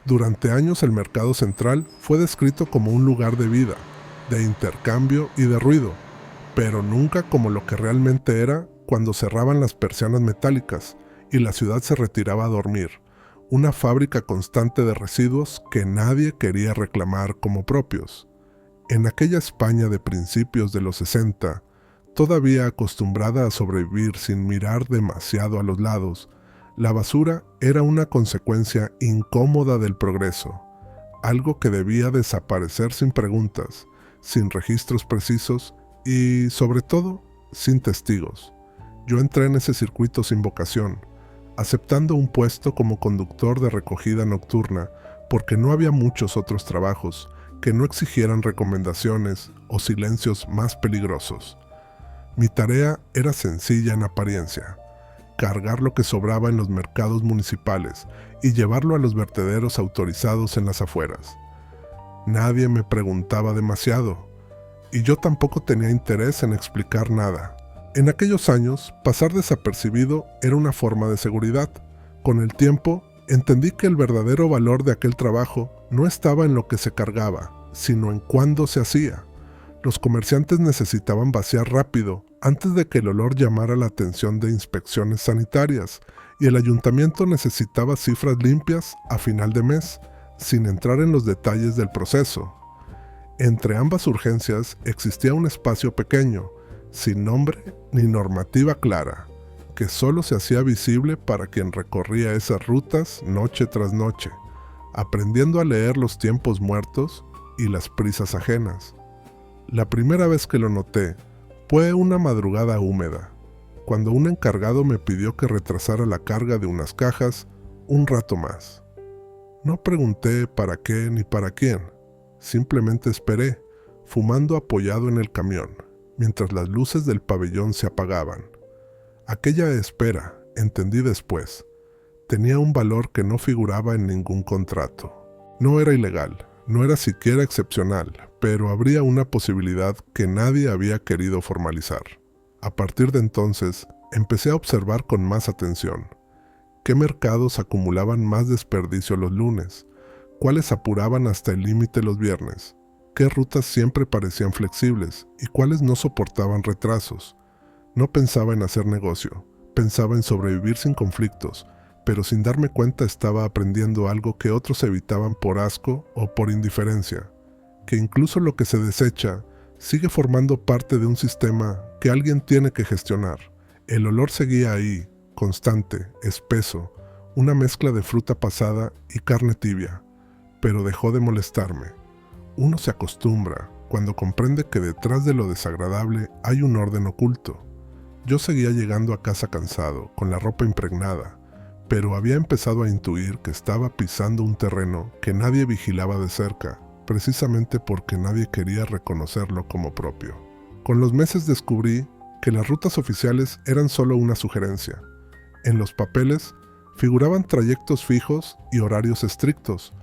Durante años el mercado central fue descrito como un lugar de vida, de intercambio y de ruido, pero nunca como lo que realmente era cuando cerraban las persianas metálicas y la ciudad se retiraba a dormir, una fábrica constante de residuos que nadie quería reclamar como propios. En aquella España de principios de los 60, todavía acostumbrada a sobrevivir sin mirar demasiado a los lados, la basura era una consecuencia incómoda del progreso, algo que debía desaparecer sin preguntas, sin registros precisos y, sobre todo, sin testigos. Yo entré en ese circuito sin vocación, aceptando un puesto como conductor de recogida nocturna porque no había muchos otros trabajos que no exigieran recomendaciones o silencios más peligrosos. Mi tarea era sencilla en apariencia: cargar lo que sobraba en los mercados municipales y llevarlo a los vertederos autorizados en las afueras. Nadie me preguntaba demasiado, y yo tampoco tenía interés en explicar nada. En aquellos años, pasar desapercibido era una forma de seguridad. Con el tiempo, entendí que el verdadero valor de aquel trabajo no estaba en lo que se cargaba, sino en cuándo se hacía. Los comerciantes necesitaban vaciar rápido, antes de que el olor llamara la atención de inspecciones sanitarias, y el ayuntamiento necesitaba cifras limpias a final de mes, sin entrar en los detalles del proceso. Entre ambas urgencias existía un espacio pequeño, sin nombre ni normativa clara, que solo se hacía visible para quien recorría esas rutas noche tras noche, aprendiendo a leer los tiempos muertos y las prisas ajenas. La primera vez que lo noté fue una madrugada húmeda, cuando un encargado me pidió que retrasara la carga de unas cajas un rato más. No pregunté para qué ni para quién, simplemente esperé, fumando apoyado en el camión, mientras las luces del pabellón se apagaban. Aquella espera, entendí después, tenía un valor que no figuraba en ningún contrato. No era ilegal, no era siquiera excepcional, pero habría una posibilidad que nadie había querido formalizar. A partir de entonces, empecé a observar con más atención. ¿Qué mercados acumulaban más desperdicio los lunes? ¿Cuáles apuraban hasta el límite los viernes? ¿Qué rutas siempre parecían flexibles y cuáles no soportaban retrasos? No pensaba en hacer negocio, pensaba en sobrevivir sin conflictos, pero sin darme cuenta estaba aprendiendo algo que otros evitaban por asco o por indiferencia, que incluso lo que se desecha sigue formando parte de un sistema que alguien tiene que gestionar. El olor seguía ahí, constante, espeso, una mezcla de fruta pasada y carne tibia, pero dejó de molestarme. Uno se acostumbra cuando comprende que detrás de lo desagradable hay un orden oculto. Yo seguía llegando a casa cansado, con la ropa impregnada, pero había empezado a intuir que estaba pisando un terreno que nadie vigilaba de cerca, precisamente porque nadie quería reconocerlo como propio. Con los meses descubrí que las rutas oficiales eran solo una sugerencia. En los papeles figuraban trayectos fijos y horarios estrictos,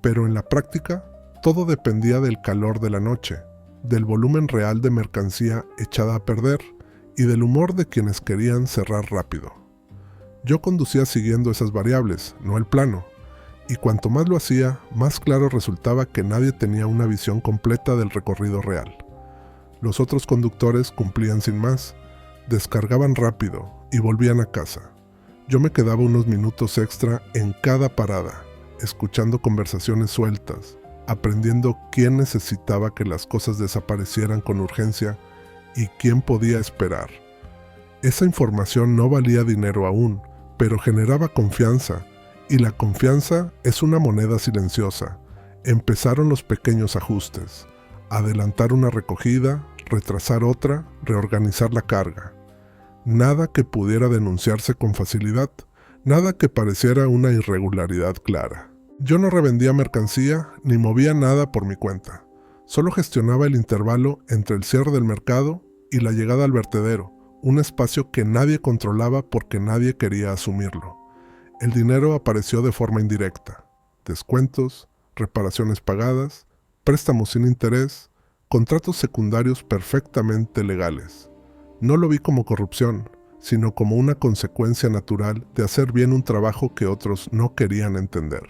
pero en la práctica todo dependía del calor de la noche, del volumen real de mercancía echada a perder y del humor de quienes querían cerrar rápido. Yo conducía siguiendo esas variables, no el plano, y cuanto más lo hacía, más claro resultaba que nadie tenía una visión completa del recorrido real. Los otros conductores cumplían sin más, descargaban rápido y volvían a casa. Yo me quedaba unos minutos extra en cada parada, escuchando conversaciones sueltas, aprendiendo quién necesitaba que las cosas desaparecieran con urgencia y quién podía esperar. Esa información no valía dinero aún, pero generaba confianza, y la confianza es una moneda silenciosa. Empezaron los pequeños ajustes: adelantar una recogida, retrasar otra, reorganizar la carga. Nada que pudiera denunciarse con facilidad, nada que pareciera una irregularidad clara. Yo no revendía mercancía ni movía nada por mi cuenta. Solo gestionaba el intervalo entre el cierre del mercado y la llegada al vertedero, un espacio que nadie controlaba porque nadie quería asumirlo. El dinero apareció de forma indirecta: descuentos, reparaciones pagadas, préstamos sin interés, contratos secundarios perfectamente legales. No lo vi como corrupción, sino como una consecuencia natural de hacer bien un trabajo que otros no querían entender.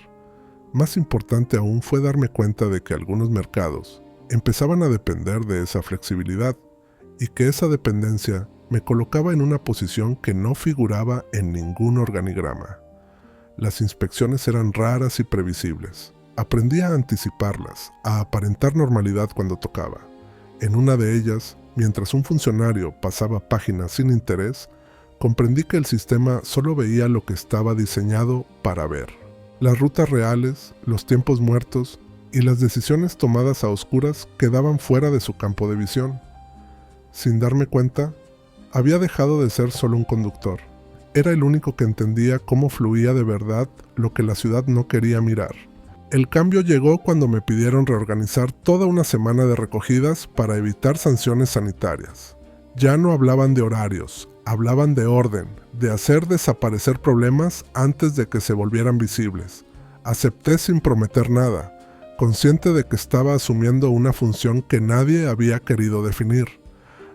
Más importante aún fue darme cuenta de que algunos mercados empezaban a depender de esa flexibilidad y que esa dependencia me colocaba en una posición que no figuraba en ningún organigrama. Las inspecciones eran raras y previsibles. Aprendí a anticiparlas, a aparentar normalidad cuando tocaba. En una de ellas, mientras un funcionario pasaba páginas sin interés, comprendí que el sistema solo veía lo que estaba diseñado para ver. Las rutas reales, los tiempos muertos y las decisiones tomadas a oscuras quedaban fuera de su campo de visión. Sin darme cuenta, había dejado de ser solo un conductor. Era el único que entendía cómo fluía de verdad lo que la ciudad no quería mirar. El cambio llegó cuando me pidieron reorganizar toda una semana de recogidas para evitar sanciones sanitarias. Ya no hablaban de horarios, hablaban de orden, de hacer desaparecer problemas antes de que se volvieran visibles. Acepté sin prometer nada, consciente de que estaba asumiendo una función que nadie había querido definir.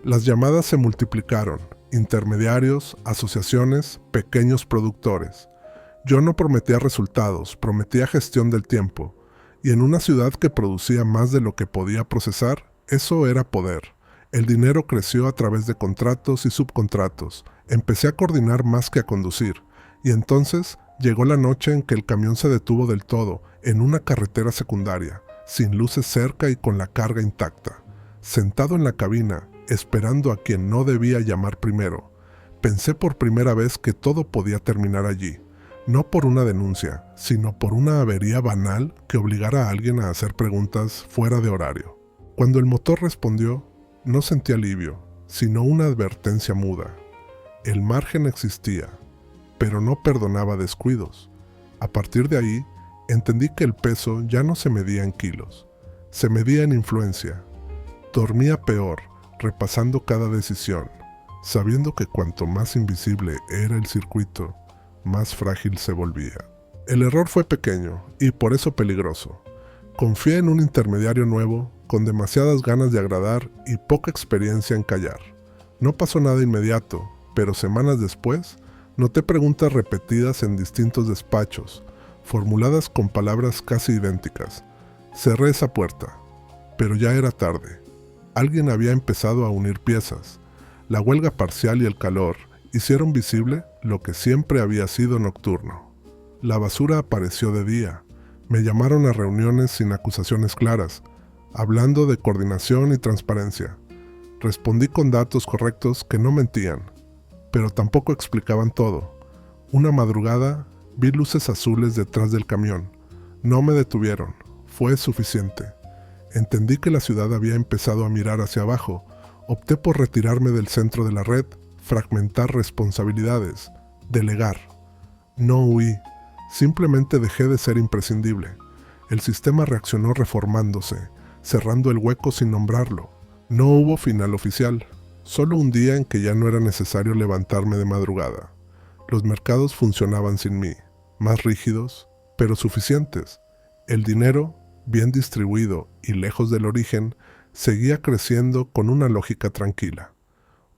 Las llamadas se multiplicaron, intermediarios, asociaciones, pequeños productores. Yo no prometía resultados, prometía gestión del tiempo, y en una ciudad que producía más de lo que podía procesar, eso era poder. El dinero creció a través de contratos y subcontratos. Empecé a coordinar más que a conducir, y entonces llegó la noche en que el camión se detuvo del todo, en una carretera secundaria, sin luces cerca y con la carga intacta. Sentado en la cabina, esperando a quien no debía llamar primero, pensé por primera vez que todo podía terminar allí. No por una denuncia, sino por una avería banal que obligara a alguien a hacer preguntas fuera de horario. Cuando el motor respondió, no sentí alivio, sino una advertencia muda. El margen existía, pero no perdonaba descuidos. A partir de ahí, entendí que el peso ya no se medía en kilos, se medía en influencia. Dormía peor, repasando cada decisión, sabiendo que cuanto más invisible era el circuito, más frágil se volvía. El error fue pequeño y por eso peligroso. Confié en un intermediario nuevo, con demasiadas ganas de agradar y poca experiencia en callar. No pasó nada inmediato, pero semanas después, noté preguntas repetidas en distintos despachos, formuladas con palabras casi idénticas. Cerré esa puerta, pero ya era tarde. Alguien había empezado a unir piezas. La huelga parcial y el calor hicieron visible lo que siempre había sido nocturno. La basura apareció de día. Me llamaron a reuniones sin acusaciones claras, hablando de coordinación y transparencia. Respondí con datos correctos que no mentían, pero tampoco explicaban todo. Una madrugada vi luces azules detrás del camión. No me detuvieron. Fue suficiente. Entendí que la ciudad había empezado a mirar hacia abajo. Opté por retirarme del centro de la red, fragmentar responsabilidades, delegar. No huí, simplemente dejé de ser imprescindible. El sistema reaccionó reformándose, cerrando el hueco sin nombrarlo. No hubo final oficial, solo un día en que ya no era necesario levantarme de madrugada. Los mercados funcionaban sin mí, más rígidos, pero suficientes. El dinero, bien distribuido y lejos del origen, seguía creciendo con una lógica tranquila.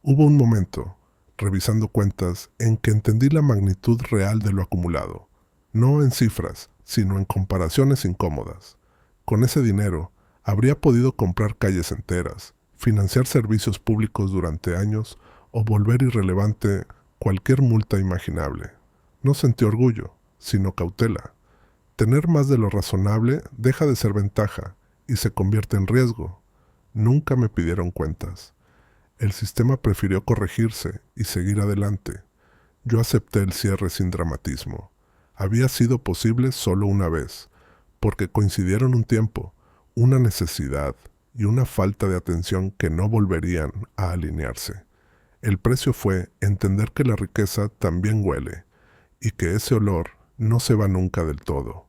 Hubo un momento, revisando cuentas, en que entendí la magnitud real de lo acumulado, no en cifras, sino en comparaciones incómodas. Con ese dinero, habría podido comprar calles enteras, financiar servicios públicos durante años o volver irrelevante cualquier multa imaginable. No sentí orgullo, sino cautela. Tener más de lo razonable deja de ser ventaja y se convierte en riesgo. Nunca me pidieron cuentas. El sistema prefirió corregirse y seguir adelante. Yo acepté el cierre sin dramatismo. Había sido posible solo una vez, porque coincidieron un tiempo, una necesidad y una falta de atención que no volverían a alinearse. El precio fue entender que la riqueza también huele y que ese olor no se va nunca del todo.